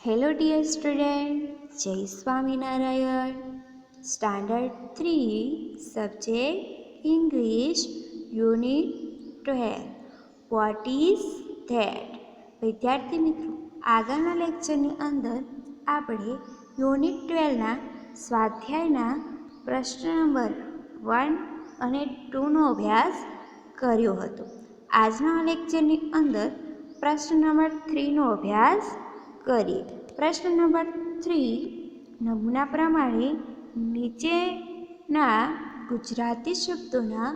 Hello dear student, Jai Swaminarayan. Standard 3, Subject English, Unit 12. What is that? વિદ્યાર્થી મિત્રો, આગળના લેક્ચરની અંદર આપણે યુનિટ 12ના સ્વાધ્યાયના પ્રશ્ન નંબર 1 અને 2નો અભ્યાસ કર્યો હતો. આજના લેક્ચરની અંદર પ્રશ્ન નંબર 3નો અભ્યાસ કરીએ. પ્રશ્ન નંબર 3 નમૂના પ્રમાણે નીચેના ગુજરાતી શબ્દોના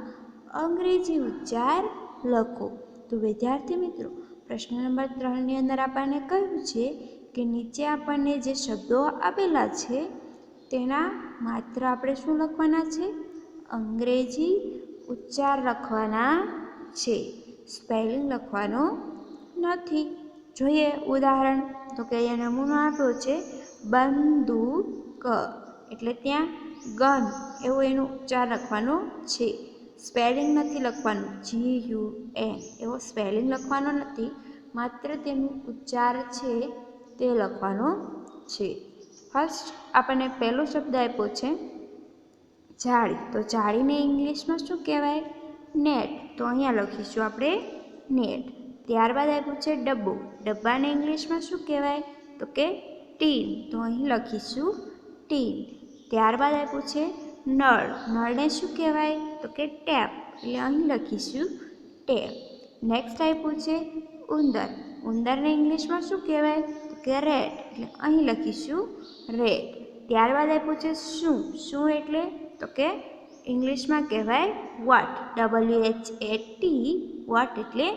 અંગ્રેજી ઉચ્ચાર લખો. તો વિદ્યાર્થી મિત્રો, પ્રશ્ન નંબર 3ની અંદર આપણને કહ્યું છે કે નીચે આપણને જે શબ્દો આપેલા છે તેના માત્ર આપણે શું લખવાના છે? અંગ્રેજી ઉચ્ચાર લખવાના છે, સ્પેલિંગ લખવાનો નથી. જોઈએ ઉદાહરણ. તો કે અહીંયા નમૂનો આપ્યો છે બંદૂક, એટલે ત્યાં ગન એવો એનો ઉચ્ચાર લખવાનો છે, સ્પેલિંગ નથી લખવાનું. GUN એવો સ્પેલિંગ લખવાનો નથી, માત્ર તેનું ઉચ્ચાર છે તે લખવાનો છે. ફર્સ્ટ આપણને પહેલો શબ્દ આપ્યો છે જાળી. તો જાળીને ઇંગ્લિશમાં શું કહેવાય? નેટ. તો અહીંયા લખીશું આપણે નેટ. ત્યારબાદ આપ્યું છે ડબ્બો. ડબ્બાને ઇંગ્લિશમાં શું કહેવાય? તો કે ટીન. તો અહીં લખીશું ટીન. ત્યારબાદ આપ્યું છે નળ. નળને શું કહેવાય? તો કે ટેપ. એટલે અહીં લખીશું ટેપ. નેક્સ્ટ આપ્યું છે ઉંદર. ઉંદરને ઇંગ્લિશમાં શું કહેવાય? તો કે રેટ. એટલે અહીં લખીશું રેટ. ત્યારબાદ આપ્યું છે શું. શું એટલે? તો કે ઇંગ્લિશમાં કહેવાય વોટ. WHAT વોટ એટલે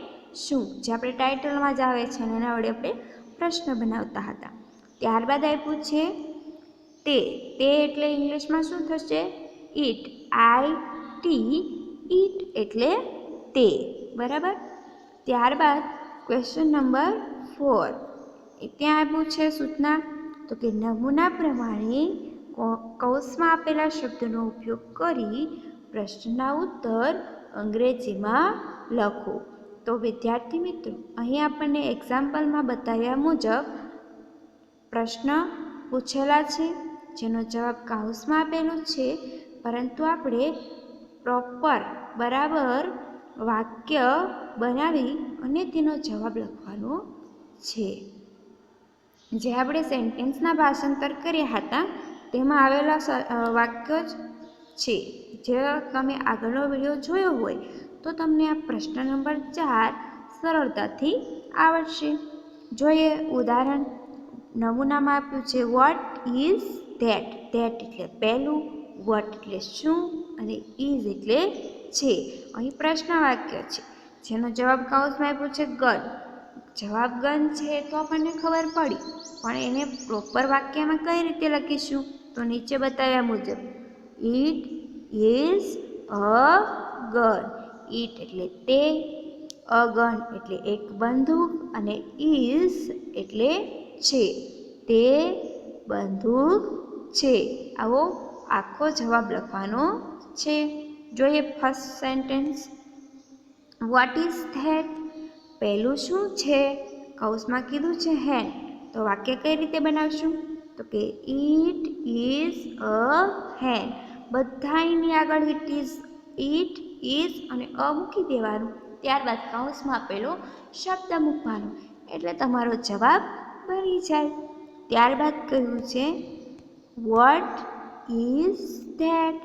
શું, જે આપણે ટાઇટલમાં જ આવે છે અને એના વડે આપણે પ્રશ્ન બનાવતા હતા. ત્યારબાદ આપ્યું છે તે. તે એટલે ઇંગ્લિશમાં શું થશે? ઈટ. IT ઈટ એટલે તે. બરાબર. ત્યારબાદ ક્વેશ્ચન નંબર 4. ત્યાં આપ્યું છે સૂચના. તો કે નમૂના પ્રમાણે કૌંસમાં આપેલા શબ્દનો ઉપયોગ કરી પ્રશ્નના ઉત્તર અંગ્રેજીમાં લખો. તો વિદ્યાર્થી મિત્રો, અહીં આપણને એક્ઝામ્પલમાં બતાવ્યા મુજબ પ્રશ્ન પૂછેલા છે, જેનો જવાબ કૌંસમાં આપેલો છે, પરંતુ આપણે પ્રોપર બરાબર વાક્ય બનાવી અને તેનો જવાબ લખવાનો છે. જે આપણે સેન્ટેન્સના ભાષાંતર કર્યા હતા તેમાં આવેલા વાક્યો જ છે. જે તમે આગળનો વિડીયો જોયો હોય તો તમને આ પ્રશ્ન નંબર 4 સરળતાથી આવડશે. જોઈએ ઉદાહરણ. નમૂનામાં આપ્યું છે વોટ ઇઝ ધેટ. ધેટ એટલે પહેલું, વોટ એટલે શું અને ઇઝ એટલે છે. અહીં પ્રશ્ન વાક્ય છે, જેનો જવાબ કૌંસમાં આપ્યો છે ગન. જવાબ ગન છે તો આપણને ખબર પડી, પણ એને પ્રોપર વાક્યમાં કઈ રીતે લખીશું? તો નીચે બતાવ્યા મુજબ it is a gun. It એટલે તે, અ ગન એટલે એક બંદૂક અને ઇઝ એટલે છે. તે બંદૂક છે. આવો આખો જવાબ લખવાનો છે. જોઈએ first sentence. What is that. પહેલું શું છે? કૌંસમાં કીધું છે હેન. તો વાક્ય કઈ રીતે બનાવશું? તો કે ઇટ ઇઝ અ હેન. બધાની આગળ ઇટ ઇઝ અને અ મૂકી દેવાનું. ત્યારબાદ કૌંસમાં આપેલો શબ્દ મૂકવાનો, એટલે તમારો જવાબ બની જાય. ત્યારબાદ કહ્યું છે વોટ ઇઝ ધેટ.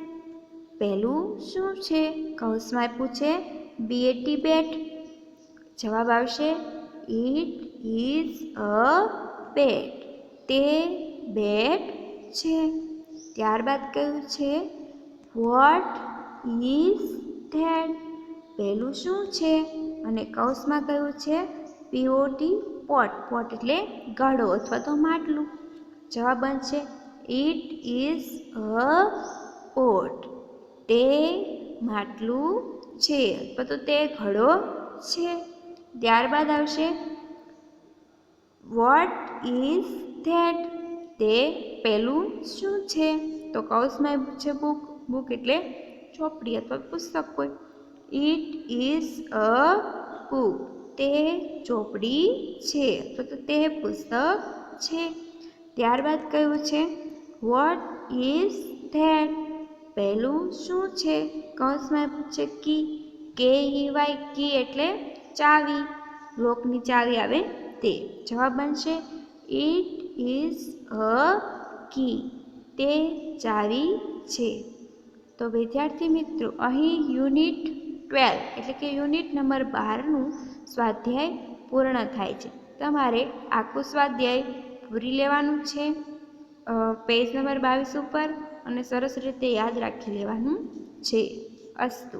પહેલું શું છે? કૌંસમાં આપ્યું છે BAT બેટ. જવાબ આવશે ઇટ ઇઝ અ બેટ. તે બેટ છે. ત્યારબાદ કહ્યું છે વોટ ઇઝ ધેટ. પહેલું શું છે? અને કૌંસમાં કહ્યું છે POT પોટ. પોટ એટલે ઘડો અથવા તો માટલું. જવાબ બનશે ઇટ ઇઝ અ પોટ. તે માટલું છે અથવા તો તે ઘડો છે. ત્યારબાદ આવશે વોટ ઇઝ ધેટ. તે પેલું શું છે? તો કૌંસમાં આપ્યું છે બુક. બુક એટલે ચોપડી અથવા પુસ્તક કોઈ. It is a book. તે ચોપડી છે અથવા તો તે પુસ્તક છે. ત્યારબાદ કયું છે વોટ ઇઝ ધેટ? પહેલું શું છે? કૌંસમાં પૂછે કી, KEY, કી એટલે ચાવી, લોકની ચાવી આવે તે. જવાબ બનશે ઇટ ઇઝ અ કી, તે ચાવી છે. તો વિદ્યાર્થી મિત્રો અહીં યુનિટ 12 એટલે કે યુનિટ નંબર 12નું સ્વાધ્યાય પૂર્ણ થાય છે. તમારે આખું સ્વાધ્યાય પૂરી લેવાનું છે પેજ નંબર 22 ઉપર અને સરસ રીતે યાદ રાખી લેવાનું છે. અસ્તુ.